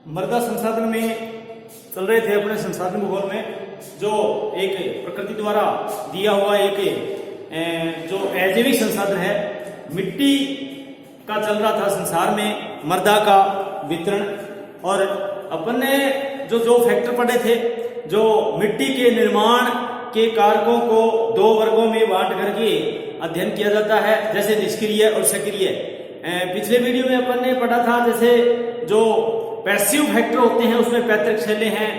मृदा संसाधन में चल रहे थे अपने संसाधन भूगोल में, जो एक प्रकृति द्वारा दिया हुआ एक जो अजैविक संसाधन है मिट्टी का चल रहा था संसार में मृदा का वितरण। और अपन ने जो फैक्टर पढ़े थे, जो मिट्टी के निर्माण के कारकों को दो वर्गों में बांट करके अध्ययन किया जाता है, जैसे निष्क्रिय और सक्रिय। पिछले वीडियो में अपन ने पढ़ा था जैसे जो पैसिव फैक्टर होते हैं उसमें पैतृक शैलें हैं,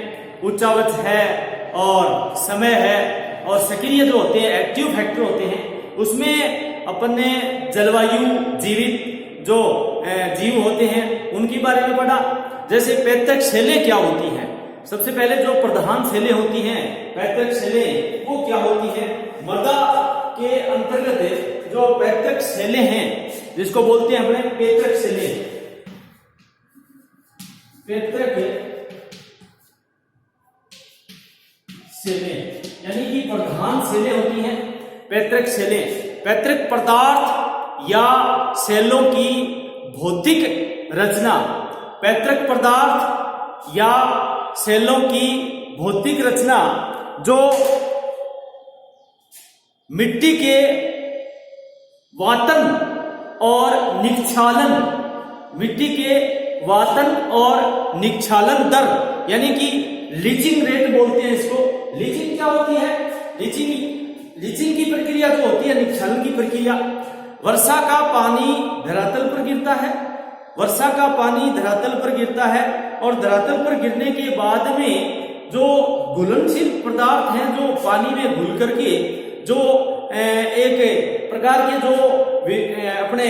उच्चावच है और समय है, और सक्रिय जो होते हैं एक्टिव फैक्टर होते हैं उसमें अपन ने जलवायु, जीवित जो जीव होते हैं उनके बारे में पढ़ा। जैसे पैतृक शैलें क्या होती हैं, सबसे पहले जो प्रधान शैलें होती हैं पैतृक शैलें वो क्या होती हैं। मृदा के अंतर्गत जो पैतृक शैलें हैं जिसको बोलते हैं अपने पैतृक शैलें, पैतृक शैलें यानी कि प्रधान शैलें होती हैं पैतृक शैलें। पैतृक पदार्थ या शैलों की भौतिक रचना, पैतृक पदार्थ या शैलों की भौतिक रचना जो मिट्टी के वातन और निक्षालन, मिट्टी के वातन और निक्षालन दर यानी कि लीचिंग रेट बोलते हैं इसको। लीचिंग क्या होती है? लीचिंग की प्रक्रिया जो होती है, निक्षालन की प्रक्रिया। वर्षा का पानी धरातल पर गिरता है, वर्षा का पानी धरातल पर गिरता है और धरातल पर गिरने के बाद में जो घुलनशील पदार्थ हैं जो पानी में घुल करके जो एक प्रकार के जो अपने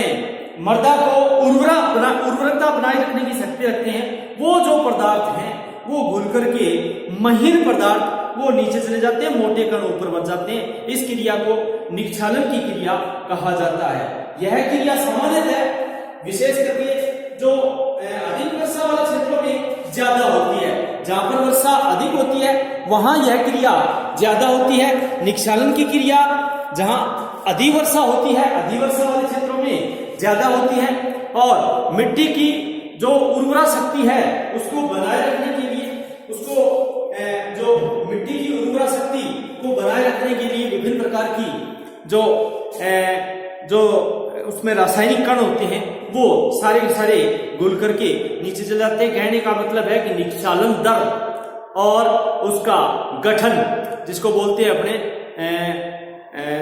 मृदा को उर्वरकता बनाए रखने की शक्ति रखते हैं, वो जो पदार्थ हैं वो घुल करके महीन पदार्थ वो नीचे चले जाते हैं, मोटे कण ऊपर बच जाते हैं। इस क्रिया को निक्षालन की क्रिया कहा जाता है। यह क्रिया सामान्यतः विशेष करके जो अधिक वर्षा वाले क्षेत्रों में ज्यादा होती है, जहां पर वर्षा अधिक होती है वहां यह क्रिया ज्यादा होती है। निक्षालन की क्रिया जहां अधिवर्षा होती है, अधिवर्षा वाले क्षेत्रों में ज्यादा होती है। और मिट्टी की जो उर्वरा शक्ति है उसको बनाए रखने के लिए, उसको जो मिट्टी की उर्वरा शक्ति को बनाए रखने के लिए विभिन्न प्रकार की जो उसमें रासायनिक कण होते हैं वो सारे के सारे घुल करके नीचे चले जाते हैं। कहने का मतलब है कि निक्षालन दर और उसका गठन, जिसको बोलते हैं अपने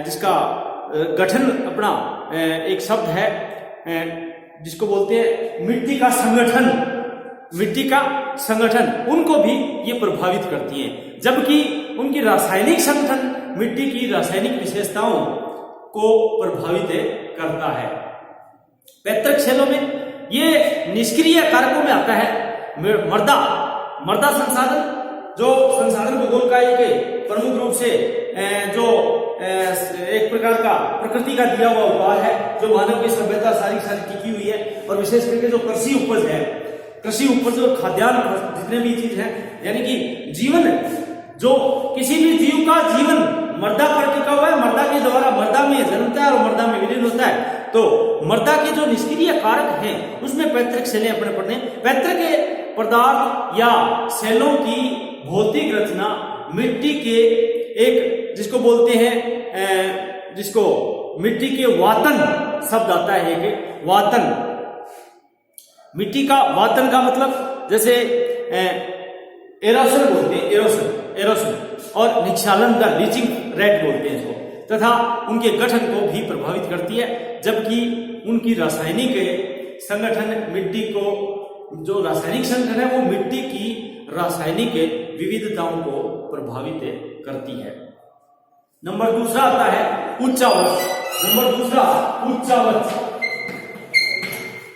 जिसका गठन अपना एक शब्द है जिसको बोलते हैं मिट्टी का संगठन, मिट्टी का संगठन उनको भी ये प्रभावित करती है, जबकि उनकी रासायनिक संगठन मिट्टी की रासायनिक विशेषताओं को प्रभावित करता है। पैतृक शैलों में ये निष्क्रिय कारकों में आता है मृदा संसाधन, जो संसाधन भूगोल का एक प्रमुख रूप से जो एक प्रकार का प्रकृति का दिया हुआ उपाय है, जो मानव की सभ्यता सारी टिकी हुई है। और विशेष करके जो कृषि उपज है, कृषि उपज और खाद्यान्न जितने भी चीज है, यानी कि जीवन, जो किसी भी जीव का जीवन मृदा पर टिका हुआ है, मृदा के द्वारा मृदा में जन्मता है और मृदा में विलीन होता है। तो मृदा के जो निष्क्रिय कारक हैं उसमें पैतृक शैलें अपने पढ़ने। पैतृक पदार्थ या शैलों की भौतिक रचना मिट्टी के एक जिसको बोलते हैं, जिसको मिट्टी के वातन शब्द आता है, एक वातन। मिट्टी का वातन का मतलब जैसे एरोशन बोलते हैं, एरोशन और निक्षालन दर, लीचिंग रेट बोलते हैं इसको, तथा उनके गठन को भी प्रभावित करती है। जबकि उनकी रासायनिक संगठन मिट्टी को, जो रासायनिक संगठन है वो मिट्टी की रासायनिक विविधताओं को प्रभावित करती है। नंबर दूसरा आता है उच्चावच। नंबर दूसरा उच्चावच।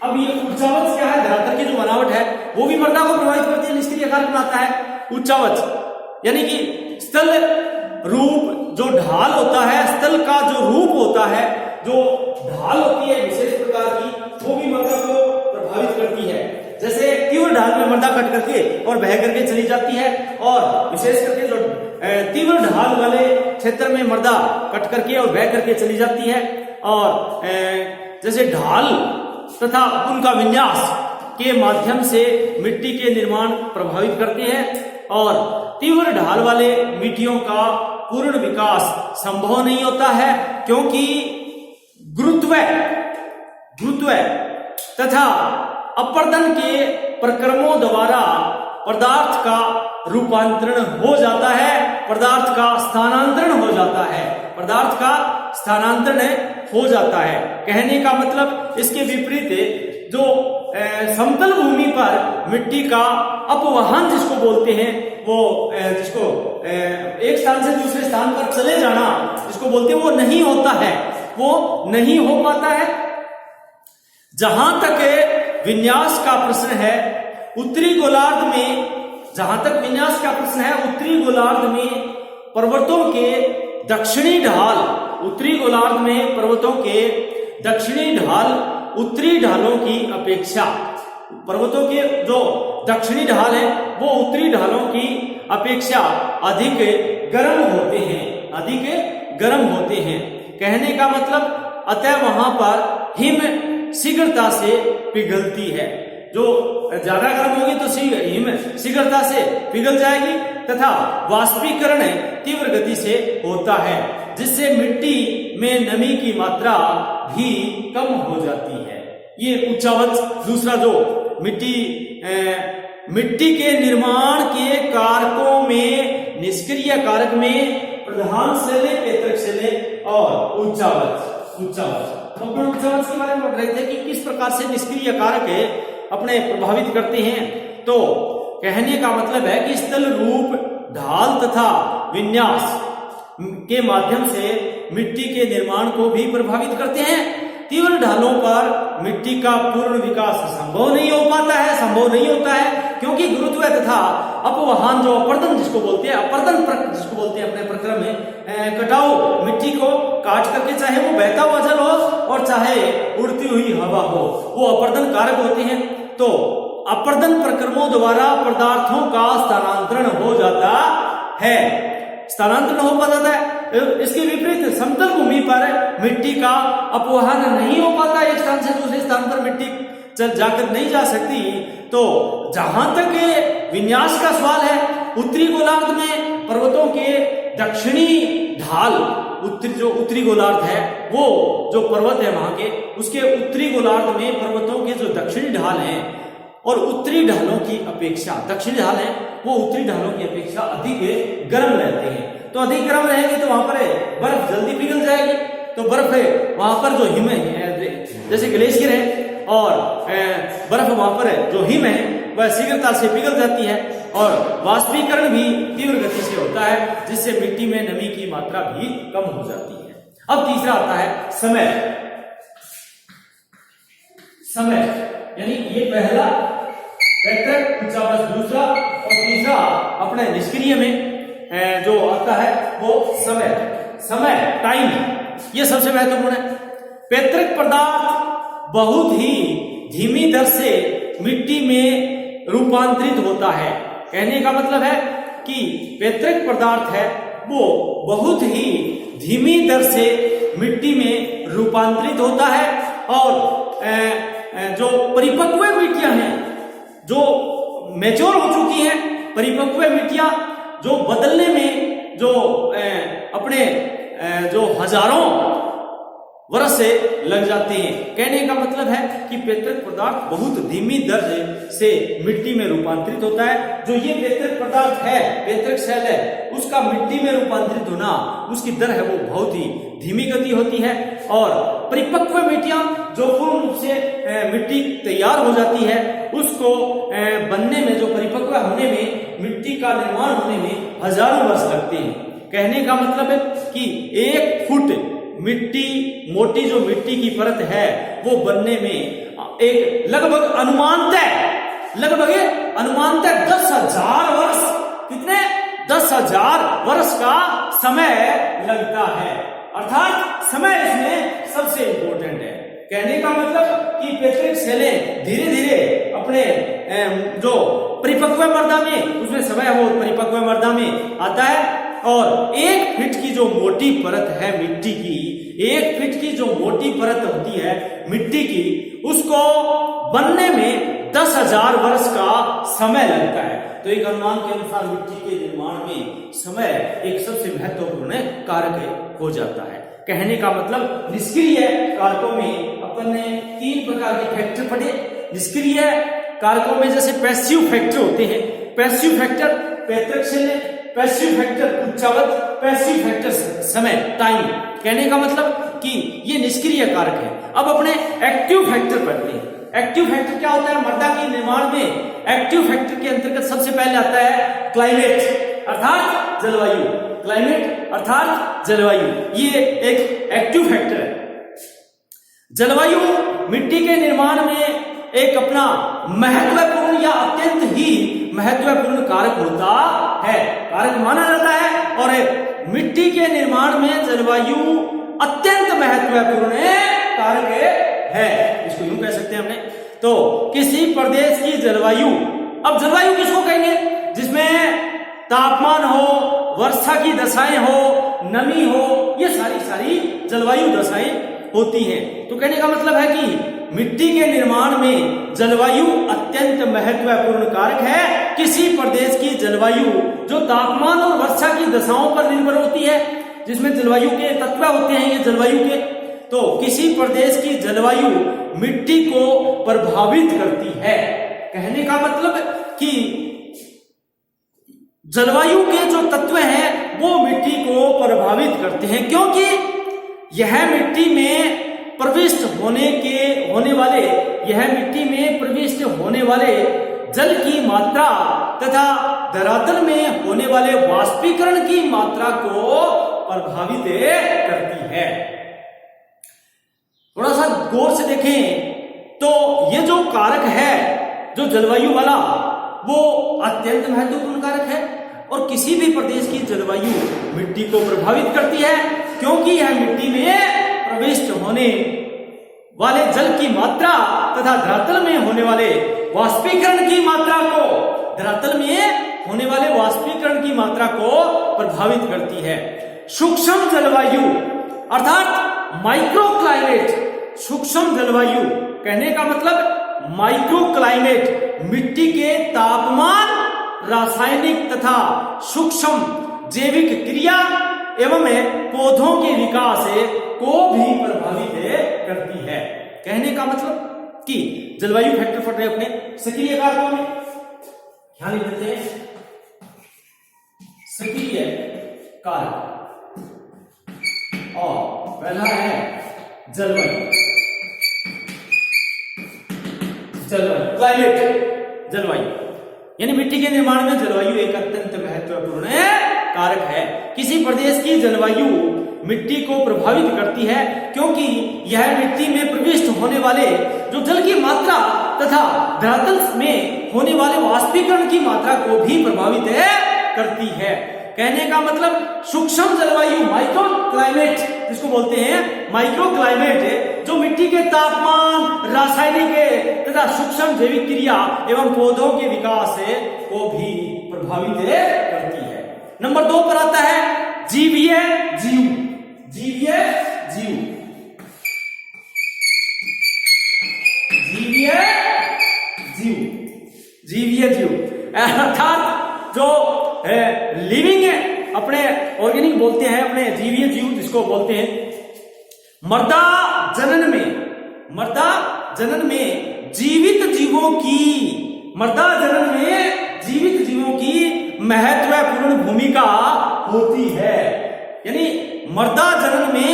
अब ये उच्चावच क्या है? धरातल की जो बनावट है वो भी मृदा को प्रभावित करती है, निष्क्रिय कारक बनाता है। उच्चावच यानी कि स्थल रूप, जो ढाल होता है, स्थल का जो रूप होता है, जो ढाल होती है विशेष प्रकार की, वो भी मृदा को प्रभावित करती है। जैसे तीव्र ढाल में मृदा कट करके और बह करके चली जाती है, और विशेष करके जो तीव्र ढाल वाले क्षेत्र में मृदा कट करके और बह करके चली जाती है। और जैसे ढाल तथा उनका विन्यास के माध्यम से मिट्टी के निर्माण प्रभावित करते हैं और तीव्र ढाल वाले मिट्टियों का पूर्ण विकास संभव नहीं होता है, क्योंकि गुरुत्व तथा अपरदन के प्रक्रमों द्वारा पदार्थ का रूपांतरण हो जाता है, पदार्थ का स्थानांतरण हो जाता है, पदार्थ का स्थानांतरण हो जाता है। कहने का मतलब इसके विपरीत जो समतल भूमि पर मिट्टी का अपवहन जिसको बोलते हैं, वो जिसको एक स्थान से दूसरे स्थान पर चले जाना जिसको बोलते हैं, वो नहीं होता है, वो नहीं हो पाता है। जहां तक विन्यास का प्रश्न है, उत्तरी गोलार्ध में जहां तक विन्यास का प्रश्न है, उत्तरी गोलार्ध में पर्वतों के दक्षिणी ढाल, उत्तरी गोलार्ध में पर्वतों के दक्षिणी ढाल उत्तरी ढालों की अपेक्षा, पर्वतों के जो दक्षिणी ढाल है वो उत्तरी ढालों की अपेक्षा अधिक गर्म होते हैं, अधिक गर्म होते हैं। कहने का मतलब अतः वहां पर हिम शीघ्रता से पिघलती है, जो ज्यादा गर्म होगी तो हिम शीघ्रता से पिघल जाएगी तथा वाष्पीकरण तीव्र गति से होता है, जिससे मिट्टी में नमी की मात्रा भी कम हो जाती है। ये उच्चावच दूसरा जो मिट्टी के निर्माण के कारकों में, निष्क्रिय कारक में प्रधान शैले, पैतृक शैले और उच्चावच अपने उच्चावच के बारे में पढ़ रहे थे कि किस प्रकार से निष्क्रिय कारक अपने प्रभावित करते हैं। तो कहने का मतलब है कि स्थल रूप, ढाल तथा विन्यास के माध्यम से मिट्टी के निर्माण को भी प्रभावित करते हैं। तीव्र ढालों पर मिट्टी का पूर्ण विकास संभव नहीं हो पाता है, संभव नहीं होता है, क्योंकि गुरुत्व तथा अपवहन जो अपरदन जिसको बोलते हैं, अपरदन जिसको बोलते हैं अपने प्रक्रम में, कटाव मिट्टी को काट करके, चाहे वो बहता हुआ जल हो और चाहे उड़ती हुई हवा हो, वो अपरदन कारक होते हैं। तो अपरदन प्रक्रमों द्वारा पदार्थों का स्थानांतरण हो जाता है, स्थानांतरण हो पाता है। इसके विपरीत समतल भूमि पर मिट्टी का अपवहन नहीं हो पाता, एक स्थान से दूसरे स्थान पर मिट्टी चल जाकर नहीं जा सकती। तो जहां तक विन्यास का सवाल है, उत्तरी गोलार्ध में पर्वतों के दक्षिणी ढाल, उत्तरी गोलार्ध है, वो जो पर्वत है वहां के, उसके उत्तरी गोलार्ध में पर्वतों के जो दक्षिणी ढाल हैं और उत्तरी ढालों की अपेक्षा, दक्षिणी ढाल है वो उत्तरी ढालों की अपेक्षा अधिक गर्म रहते हैं। तो अधिक गर्म रहेंगे तो वहां पर बर्फ जल्दी पिघल जाएगी, तो बर्फ है वहां पर जो हिम है, जैसे ग्लेशियर है, और बर्फ वहां पर जो हिम है वह शीघ्रता से पिघल जाती है और वाष्पीकरण भी तीव्र गति से होता है, जिससे मिट्टी में नमी की मात्रा भी कम हो जाती है। अब तीसरा आता है समय, यानी ये पहला पैतृक, उच्चावच दूसरा, और तीसरा अपने निष्क्रिय में जो आता है वो समय, टाइम, ये सबसे महत्वपूर्ण है। पैतृक पदार्थ बहुत ही धीमी दर से मिट्टी में रूपांतरित होता है। कहने का मतलब है कि पैतृक पदार्थ है वो बहुत ही धीमी दर से मिट्टी में रूपांतरित होता है, और जो परिपक्व मिट्टियां हैं, जो मैच्योर हो चुकी हैं, परिपक्व मिट्टियां जो बदलने में जो अपने जो हजारों वर्ष से लग जाते हैं। कहने का मतलब है कि पैतृक पदार्थ बहुत धीमी दर से मिट्टी में रूपांतरित होता है। जो ये पैतृक पदार्थ है, पैतृक शैल है, उसका मिट्टी में रूपांतरित होना, उसकी दर है वो बहुत ही धीमी गति होती है। और परिपक्व मिट्टियां जो पूर्ण रूप से मिट्टी तैयार हो जाती है, उसको बनने में, जो परिपक्व होने में, मिट्टी का निर्माण होने में हजारों वर्ष लगते हैं। कहने का मतलब है कि 1 फुट मिट्टी, मोटी जो मिट्टी की परत है वो बनने में एक लगभग अनुमानतः 10,000 वर्ष, कितने 10,000 वर्ष का समय लगता है। अर्थात समय इसमें सबसे इंपॉर्टेंट है। कहने का मतलब कि पैतृक शैलें धीरे धीरे अपने जो परिपक्व मर्दा में, उसमें समय वो परिपक्व मर्दा में आता है, और 1 फीट की जो मोटी परत है मिट्टी की, 1 फीट की जो मोटी परत होती है मिट्टी की, उसको बनने में 10,000 वर्ष का समय लगता है। तो एक अनुमान के अनुसार मिट्टी के निर्माण में समय एक सबसे महत्वपूर्ण कारक हो जाता है। कहने का मतलब निष्क्रिय कारकों में अपन ने 3 प्रकार के फैक्टर पढ़े। निष्क्रिय कारकों में जैसे पैसिव फैक्टर होते हैं, पैसिव फैक्टर पैतृक शल्य, पैसिव फैक्टर उच्चावत, पैसिव फैक्टर समय टाइम। कहने का मतलब कि ये निष्क्रिय कारक है। अब अपने एक्टिव फैक्टर पढ़ते हैं। एक्टिव फैक्टर क्या होता है? मृदा के निर्माण में एक्टिव फैक्टर के अंतर्गत सबसे पहले आता है क्लाइमेट अर्थात जलवायु। क्लाइमेट अर्थात जलवायु, ये एक एक्टिव फैक्टर है। जलवायु मिट्टी के निर्माण में एक अपना महत्वपूर्ण या अत्यंत ही महत्वपूर्ण कारक होता है, कारक माना जाता है। और मिट्टी के निर्माण में जलवायु अत्यंत महत्वपूर्ण कारक है, इसको यूं कह सकते हैं हमने। तो किसी प्रदेश की जलवायु, अब जलवायु किसको कहेंगे? जिसमें तापमान हो, वर्षा की दशाएं हो, नमी हो, ये सारी जलवायु दशाएं होती हैं। तो कहने का मतलब है कि मिट्टी के निर्माण में जलवायु अत्यंत महत्वपूर्ण कारक है। किसी प्रदेश की जलवायु जो तापमान और वर्षा की दशाओं पर निर्भर होती है, जिसमें जलवायु के तत्व होते हैं ये जलवायु के, तो किसी प्रदेश की जलवायु मिट्टी को प्रभावित करती है। कहने का मतलब कि जलवायु के जो तत्व हैं वो मिट्टी को प्रभावित करते हैं, क्योंकि यह मिट्टी में प्रविष्ट होने वाले जल की मात्रा तथा धरातल में होने वाले वाष्पीकरण की मात्रा को प्रभावित करती है। थोड़ा सा गौर से देखें तो ये जो कारक है, जो जलवायु वाला, वो अत्यंत महत्वपूर्ण कारक है और किसी भी प्रदेश की जलवायु मिट्टी को प्रभावित करती है, क्योंकि यह मिट्टी में प्रविष्ट होने वाले जल की मात्रा तथा धरातल में होने वाले वाष्पीकरण की मात्रा को प्रभावित करती है। सूक्ष्म जलवायु अर्थात माइक्रो क्लाइमेट, सूक्ष्म जलवायु कहने का मतलब माइक्रो क्लाइमेट मिट्टी के तापमान, रासायनिक तथा सूक्ष्म जैविक क्रिया एवं पौधों के विकास को भी प्रभावित करती है। कहने का मतलब कि जलवायु फैक्टर पढ़ रहे अपने सक्रिय कारकों में, ध्यान देते हैं सक्रिय कारक, और पहला है जलवायु, क्लाइमेट, जलवायु यानी मिट्टी के निर्माण में जलवायु एक अत्यंत महत्वपूर्ण कारक है। किसी प्रदेश की जलवायु मिट्टी को प्रभावित करती है, क्योंकि यह मिट्टी में प्रविष्ट होने वाले जो जल की मात्रा तथा धरातल में होने वाले वाष्पीकरण की मात्रा को भी प्रभावित करती है। कहने का मतलब सूक्ष्म जलवायु माइक्रो क्लाइमेट जिसको बोलते हैं, माइक्रो क्लाइमेट जो मिट्टी के तापमान, रासायनिक तथा सूक्ष्म जैविक क्रिया एवं पौधों के विकास को भी प्रभावित करती है। नंबर 2 पर आता है जीवीय जीव। जीवीय जीव, जीवीय जीव, जीवीय जीव अर्थात जो लिविंग अपने ऑर्गेनिक बोलते हैं, अपने जीवीय जीव जिसको बोलते हैं। मृदा जनन में जीवित जीवों की महत्वपूर्ण भूमिका होती है। यानी मृदा जनन में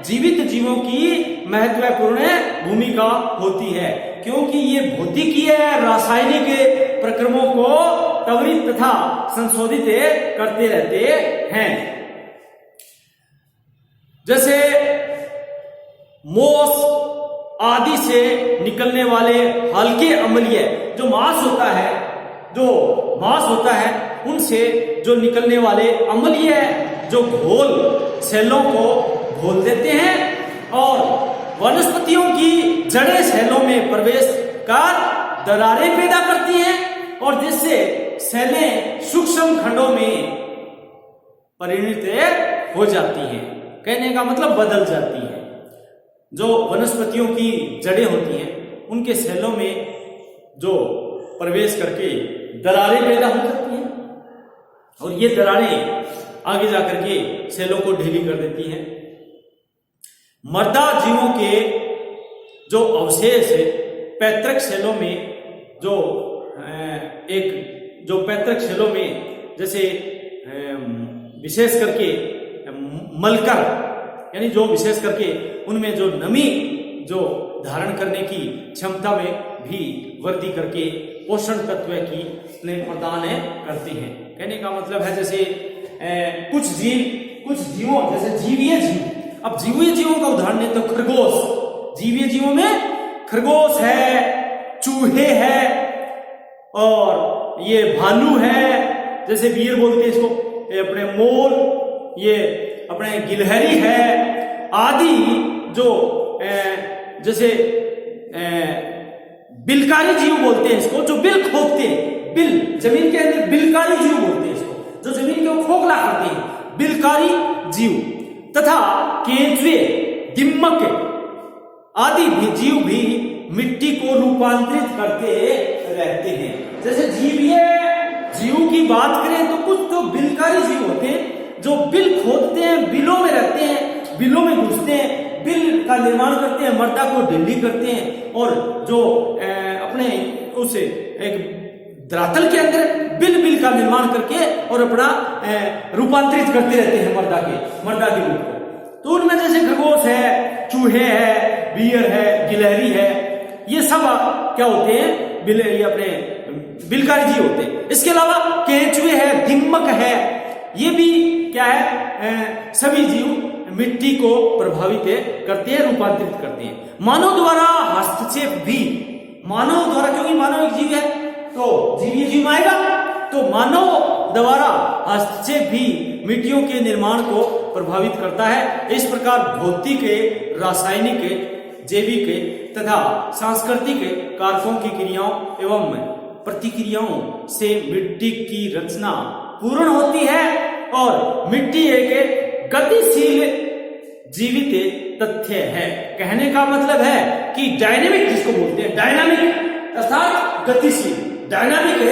जीवित जीवों की महत्वपूर्ण भूमिका होती है, क्योंकि ये भौतिकीय रासायनिक प्रक्रमों को त्वरित तथा संशोधित करते रहते हैं। जैसे मोस आदि से निकलने वाले हल्के अम्लीय जो मांस होता है उनसे जो निकलने वाले अम्लीय जो घोल सेलों को घोल देते हैं और वनस्पतियों की जड़ें सेलों में प्रवेश कर दरारें पैदा करती हैं और जिससे सेलें सूक्ष्म खंडों में परिणित हो जाती हैं। कहने का मतलब बदल जाती है। जो वनस्पतियों की जड़ें होती हैं उनके सेलों में जो प्रवेश करके दरारें पैदा हो जाती हैं और ये दरारें आगे जाकर के सेलों को ढीली कर देती हैं। मर्दा जीवों के जो अवशेष पैतृक सेलों में जो पैतृक सेलों में जैसे विशेष करके मलकर यानी जो विशेष करके उनमें जो नमी जो धारण करने की क्षमता में भी वृद्धि करके पोषण तत्व की प्रदान करते हैं। कहने का मतलब है जैसे कुछ जीवों जैसे जीवीय जीव, अब जीवीय जीवों का उदाहरण है तो खरगोश, जीवीय जीवों में खरगोश है, चूहे है और ये भालू है, जैसे बीर बोलते हैं इसको, ये अपने मोर, ये अपने गिलहरी है आदि, जो जैसे बिलकारी जीव बोलते हैं इसको, जो बिल खोदते हैं, बिल जमीन के अंदर बिलकारी जीव बोलते हैं इसको, जो जमीन को खोखला करते हैं, बिलकारी जीव, तथा केंचुए, दिमक आदि भी जीव भी मिट्टी को रूपांतरित करते रहते हैं। जैसे जीवीय जीव की बात करें तो कुछ तो बिलकारी जीव होते हैं जो बिल खोदते हैं, बिलों में रहते हैं, बिलों में घुसते हैं, बिल का निर्माण करते हैं, मर्दा को ढीली करते हैं और जो अपने उस एक धरातल के अंदर बिल का निर्माण करके और अपना रूपांतरित करते रहते हैं मर्दा के रूप को। तो उनमें जैसे खरगोश है, चूहे है, बियर है, गिलहरी है, ये सब क्या होते हैं, ये अपने बिलकारी जीव होते हैं। इसके अलावा केंचुए है, दिमक है, ये भी क्या है, सभी जीव मिट्टी को प्रभावित करते हैं, रूपांतरित करते हैं। मानव द्वारा हस्तक्षेप भी, मानव द्वारा, क्योंकि मानव एक जीव है तो जीवीय जीव आएगा, तो मानव द्वारा हस्तक्षेप भी मिट्टियों के निर्माण को प्रभावित करता है। इस प्रकार भौतिक, रासायनिक, जैविक तथा सांस्कृतिक कारकों की क्रियाओं एवं प्रतिक्रियाओं से मिट्टी की रचना पूर्ण होती है और मिट्टी एक गतिशील जीवित तथ्य है। कहने का मतलब है कि डायनेमिक, जिसको बोलते हैं डायनामिक अर्थात गतिशील, डायनामिक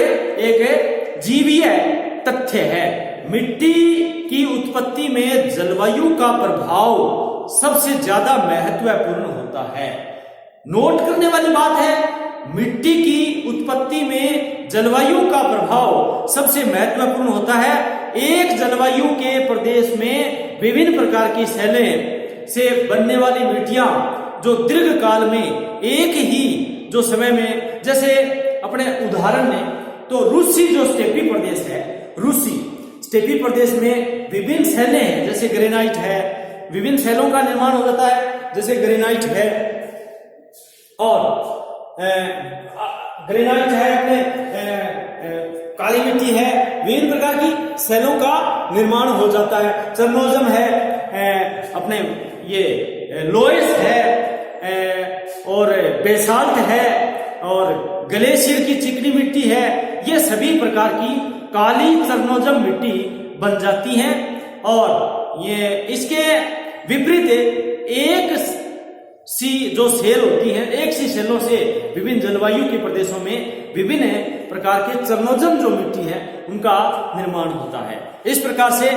एक जीवीय तथ्य है। मिट्टी की उत्पत्ति में जलवायु का प्रभाव सबसे ज्यादा महत्वपूर्ण होता है। नोट करने वाली बात है, मिट्टी की उत्पत्ति में जलवायु का प्रभाव सबसे महत्वपूर्ण होता है। एक जलवायु के प्रदेश में विभिन्न प्रकार की शैलें से बनने वाली मिट्टियां जो दीर्घ काल में एक ही जो समय में, जैसे अपने उदाहरण में तो रूसी जो स्टेपी प्रदेश है, रूसी स्टेपी प्रदेश में विभिन्न शैलें हैं, जैसे ग्रेनाइट है, विभिन्न शैलों का निर्माण हो जाता है, जैसे ग्रेनाइट है और ग्रेनाइट है, अपने काली मिट्टी है, विभिन्न प्रकार की शैलों का निर्माण हो जाता है। चरनोजम है, अपने ये लोएस है और बेसाल्ट है और ग्लेशियर की चिकनी मिट्टी है। ये सभी प्रकार की काली चरनोजम मिट्टी बन जाती हैं और ये इसके विपरीत एक सी जो सेल होती है, एक सी सेलों से विभिन्न जलवायु के प्रदेशों में विभिन्न प्रकार के चरनोजम जो मिट्टी है उनका निर्माण होता है। इस प्रकार से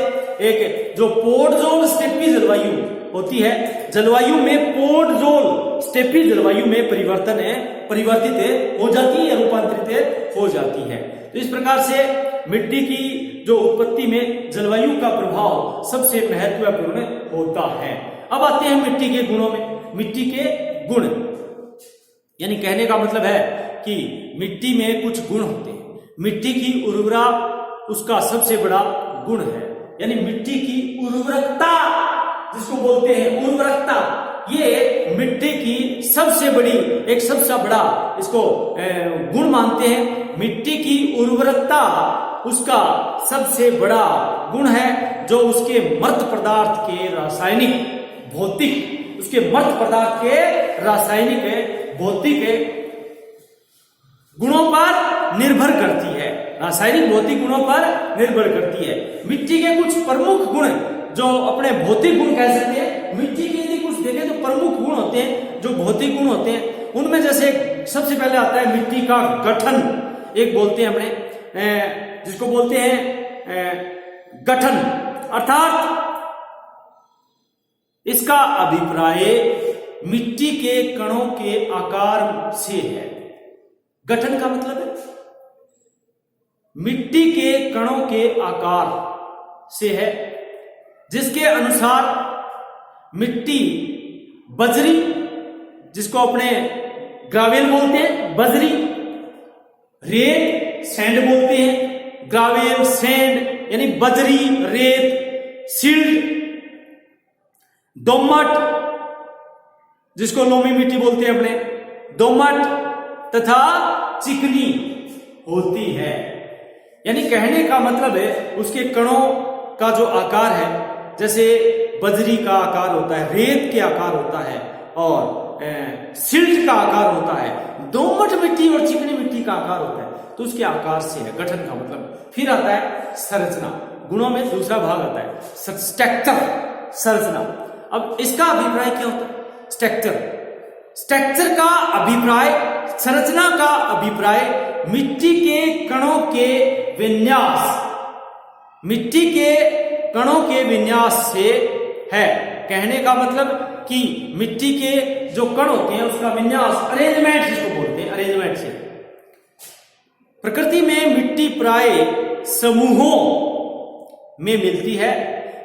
एक जो पोडजोल स्टेपी जलवायु होती है, जलवायु में पोडजोल स्टेपी जलवायु में परिवर्तित हो जाती है, रूपांतरित हो जाती है। तो इस प्रकार से मिट्टी की जो उत्पत्ति में जलवायु का प्रभाव सबसे महत्वपूर्ण होता है। अब आते हैं मिट्टी के गुणों में। मिट्टी के गुण यानी कहने का मतलब है कि मिट्टी में कुछ गुण होते हैं। मिट्टी की उर्वरा उसका सबसे बड़ा गुण है, यानी मिट्टी की उर्वरकता, जिसको बोलते हैं उर्वरकता, ये मिट्टी की सबसे बड़ी, एक सबसे बड़ा इसको गुण मानते हैं। मिट्टी की उर्वरकता उसका सबसे बड़ा गुण है, जो उसके मृत पदार्थ के रासायनिक भौतिक, उसके मृत पदार्थ के रासायनिक भौतिक गुणों पर निर्भर करती है, रासायनिक भौतिक गुणों पर निर्भर करती है। मिट्टी के कुछ प्रमुख गुण जो अपने भौतिक गुण कह सकते हैं। मिट्टी के यदि कुछ देखें तो प्रमुख गुण होते हैं, जो भौतिक गुण होते हैं उनमें जैसे सबसे पहले आता है मिट्टी का गठन। एक बोलते हैं अपने जिसको बोलते हैं गठन, अर्थात इसका अभिप्राय मिट्टी के कणों के आकार से है। गठन का मतलब है मिट्टी के कणों के आकार से है, जिसके अनुसार मिट्टी बजरी, जिसको अपने ग्रावेल बोलते हैं बजरी, रेत सैंड बोलते हैं, ग्रावेल सैंड यानी बजरी रेत, सिल्ट दोमट जिसको लोमी मिट्टी बोलते हैं अपने, दोमट तथा चिकनी होती है। यानी कहने का मतलब है उसके कणों का जो आकार है, जैसे बजरी का आकार होता है, रेत के आकार होता है और सिल्ट का आकार होता है, दोमट मिट्टी और चिकनी मिट्टी का आकार होता है, तो उसके आकार से है गठन का मतलब। फिर आता है संरचना, गुणों में दूसरा भाग आता है स्ट्रक्चर, संरचना। अब इसका अभिप्राय क्या होता है? स्ट्रक्चर का अभिप्राय, संरचना का अभिप्राय मिट्टी के कणों के विन्यास, मिट्टी के कणों के विन्यास से है। कहने का मतलब कि मिट्टी के जो कण होते हैं उसका विन्यास, अरेंजमेंट जिसको बोलते हैं, अरेंजमेंट से। प्रकृति में मिट्टी प्राय समूहों में मिलती है,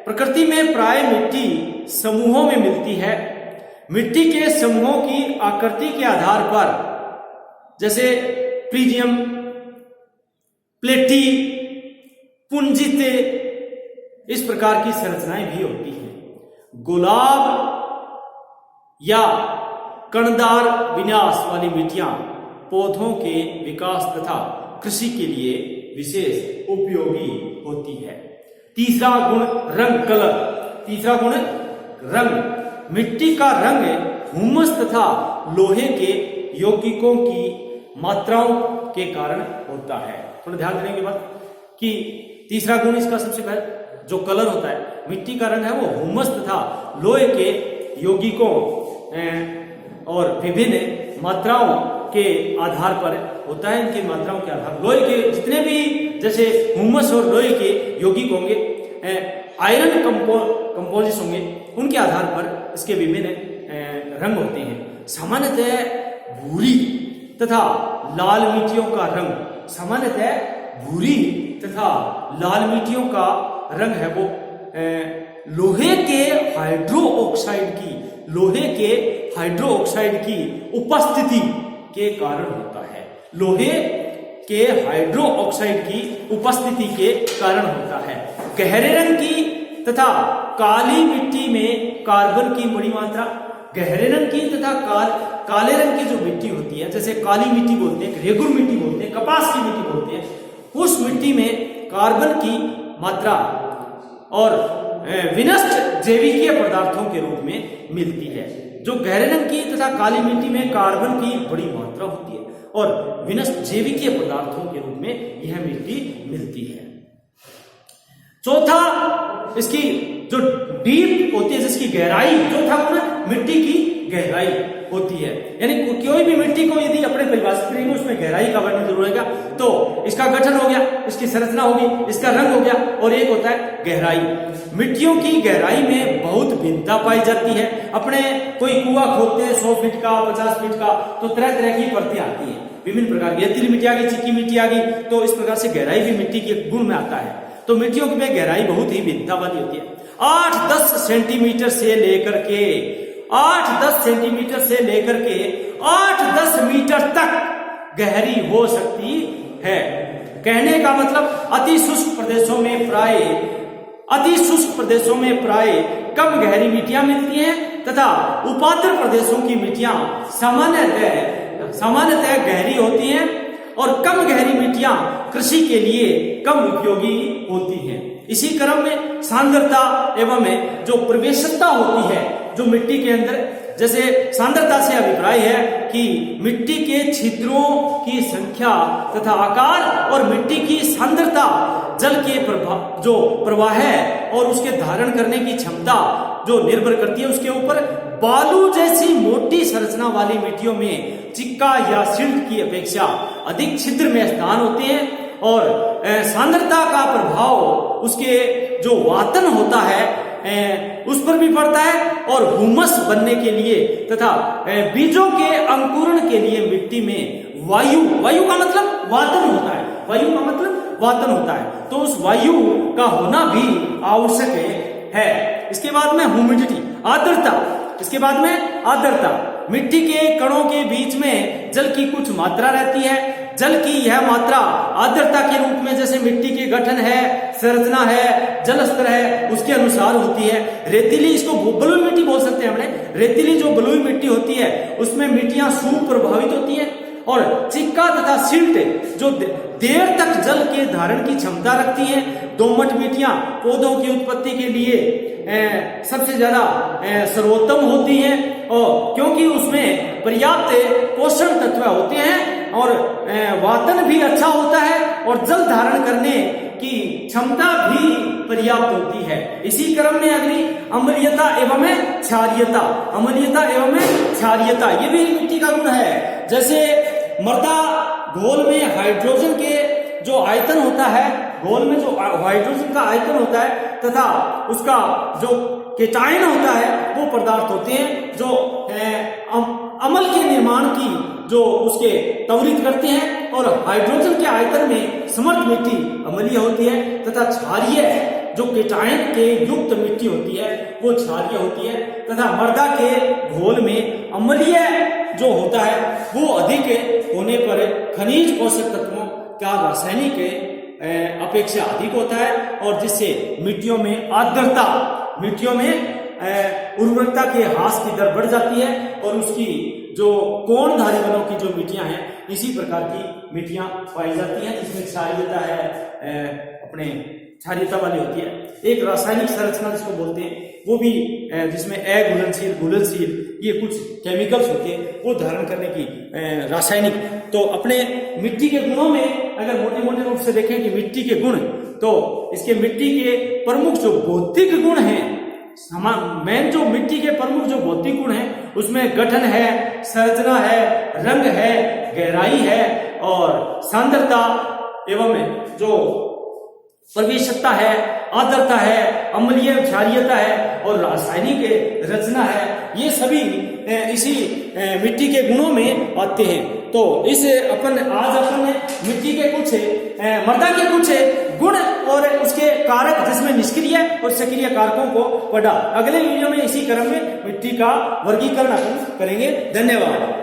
प्रकृति में प्राय मिट्टी समूहों में मिलती है। मिट्टी के समूहों की आकृति के आधार पर, जैसे प्रीजियम, प्लेटी, पुंजित, इस प्रकार की संरचनाएं भी होती हैं। गुलाब या कणदार विन्यास वाली मिट्टियां पौधों के विकास तथा कृषि के लिए विशेष उपयोगी होती है। तीसरा गुण रंग, कलर। तीसरा गुण रंग। मिट्टी का रंग हुमस तथा लोहे के यौगिकों की मात्राओं के कारण होता है। थोड़ा ध्यान देने के बाद कि तीसरा गुण इसका सबसे पहले जो कलर होता है, मिट्टी का रंग है वो हुमस तथा लोहे के यौगिकों और विभिन्न मात्राओं के आधार पर होता है। इनकी मात्राओं के आधार, लोहे के जितने भी जैसे हुमस और लोहे के यौगिक होंगे, आयरन कंपोजिट्स होंगे, उनके आधार पर इसके विभिन्न रंग होते हैं। सामान्यतः भूरी तथा लाल मिट्टियों का रंग, सामान्यतः भूरी तथा लाल मिट्टियों का रंग है वो लोहे के हाइड्रोक्साइड की उपस्थिति के कारण होता है। लोहे के हाइड्रोक्साइड की उपस्थिति के कारण होता है। गहरे रंग की तथा काली मिट्टी में कार्बन की बड़ी मात्रा, गहरे रंग की तथा काले रंग की जो मिट्टी होती है, जैसे काली मिट्टी बोलते हैं, रेगुर मिट्टी बोलते हैं, कपास की मिट्टी बोलते हैं, उस मिट्टी में कार्बन की मात्रा और विनष्ट जैविकीय पदार्थों के रूप में मिलती है। जो गहरे रंग की तथा काली मिट्टी में कार्बन की बड़ी मात्रा होती है और विनष्ट जैविकीय पदार्थों के रूप में यह मिट्टी मिलती है। चौथा, इसकी जो डीप होती है, जिसकी गहराई, चौथा गुण मिट्टी की गहराई होती है। यानी कोई भी मिट्टी को यदि अपने परिभाषित करेंगे उसमें गहराई का वर्णन जरूर होगा। तो इसका गठन हो गया, इसकी संरचना होगी, इसका रंग हो गया, और एक होता है गहराई। मिट्टियों की गहराई में बहुत भिन्नता पाई जाती है। अपने कोई कुआं खोदते हैं 100 फीट का, 50 फीट का, तो तरह तरह की परतें आती है, विभिन्न प्रकार की। रेतीली मिट्टी आ गई, चिक्की मिट्टी आ गई, तो इस प्रकार से गहराई भी मिट्टी के गुण में आता है। तो मिट्टियों में गहराई बहुत ही भिन्नता वाली होती है। 8-10 सेंटीमीटर से लेकर के 8-10 सेंटीमीटर से लेकर के 8-10 मीटर तक गहरी हो सकती है। कहने का मतलब अति शुष्क प्रदेशों में प्राय कम गहरी मिट्टियां मिलती हैं तथा उपात्र प्रदेशों की मिट्टियां सामान्यतः गहरी होती हैं और कम गहरी मिट्टियां कृषि के लिए कम उपयोगी होती हैं। इसी क्रम में सांद्रता एवं जो प्रवेशता होती है जो मिट्टी के अंदर, जैसे सांद्रता से अभिप्राय है कि मिट्टी के छिद्रों की संख्या तथा आकार और मिट्टी की सांद्रता, जल के जो प्रवाह है और उसके धारण करने की क्षमता जो निर्भर करती है उसके ऊपर। बालू जैसी मोटी संरचना वाली मिट्टियों में चिक्का या सिल्ट की अपेक्षा अधिक छिद्र में स्थान होते हैं और सांद्रता का प्रभाव उसके जो वातन होता है उस पर भी पड़ता है और हुमस बनने के लिए तथा बीजों के अंकुरण के लिए मिट्टी में वायु का मतलब वातन होता है, वायु का मतलब वातन होता है, तो उस वायु का होना भी आवश्यक है। इसके बाद में ह्यूमिडिटी, आर्द्रता। इसके बाद में आर्द्रता, मिट्टी के कणों के बीच में जल की कुछ मात्रा रहती है। जल की यह मात्रा आर्द्रता के रूप में जैसे मिट्टी के गठन है, संरचना है, जल स्तर है, उसके अनुसार होती है। रेतीली, इसको बलुई मिट्टी बोल सकते हैं हमने। रेतीली जो बलुई मिट्टी होती है उसमें मिट्टियां सूख प्रभावित होती है और चिक्का तथा सिल्ट जो देर तक जल के धारण की क्षमता रखती हैं। दोमट मिट्टियां पौधों की उत्पत्ति के लिए सबसे ज्यादा सर्वोत्तम होती हैं और क्योंकि उसमें पर्याप्त पोषण तत्व होते हैं और वातन भी अच्छा होता है और जल धारण करने की क्षमता भी पर्याप्त होती है। इसी क्रम में अगली अम्लीयता एवं क्षारीयता। अम्लीयता एवं क्षारीयता ये भी मिट्टी का गुण है। जैसे मृदा घोल में हाइड्रोजन के जो आयतन होता है, घोल में जो हाइड्रोजन का आयतन होता है तथा उसका जो केटायन होता है वो पदार्थ होते हैं जो अम्ल के निर्माण की जो उसके त्वरित करते हैं और हाइड्रोजन के आयतन में समर्थ मिट्टी अम्लीय होती है तथा क्षारीय जो केटायन के युक्त मिट्टी होती है वो क्षारीय होती है तथा मृदा के घोल में अम्लीय जो होता है वो अधिक होने पर खनिज पोषक तत्वों का रासायनिक अपेक्षा अधिक होता है और जिससे मिट्टियों में आर्द्रता, मिट्टियों में उर्वरकता के ह्रास की दर बढ़ जाती है और उसकी जो कोणधारी वनों की जो मिट्टियां हैं इसी प्रकार की मिट्टियां पाई जाती हैं जिसमें क्षारीयता है, अपने क्षारीयता वाली होती है। एक रासायनिक संरचना जिसको बोलते हैं वो भी जिसमें अघुलनशील, घुलनशील ये कुछ केमिकल्स होते हैं वो धारण करने की रासायनिक। तो अपने मिट्टी के गुणों में अगर मोटे मोटे रूप से देखें कि मिट्टी के गुण, तो इसके मिट्टी के प्रमुख जो भौतिक गुण हैं, मेन जो मिट्टी के प्रमुख जो भौतिक गुण हैं उसमें गठन है, संरचना है, रंग है, गहराई है और सांद्रता एवं जो प्रवेशकता है, आर्द्रता है, अम्लीय क्षारीयता है और रासायनिक रचना है। ये सभी इसी मिट्टी के गुणों में आते हैं। तो इस आज अपन मिट्टी के कुछ मृदा के कुछ गुण और उसके कारक जिसमें निष्क्रिय और सक्रिय कारकों को पढ़ा। अगले वीडियो में इसी क्रम में मिट्टी का वर्गीकरण अपन करेंगे। धन्यवाद।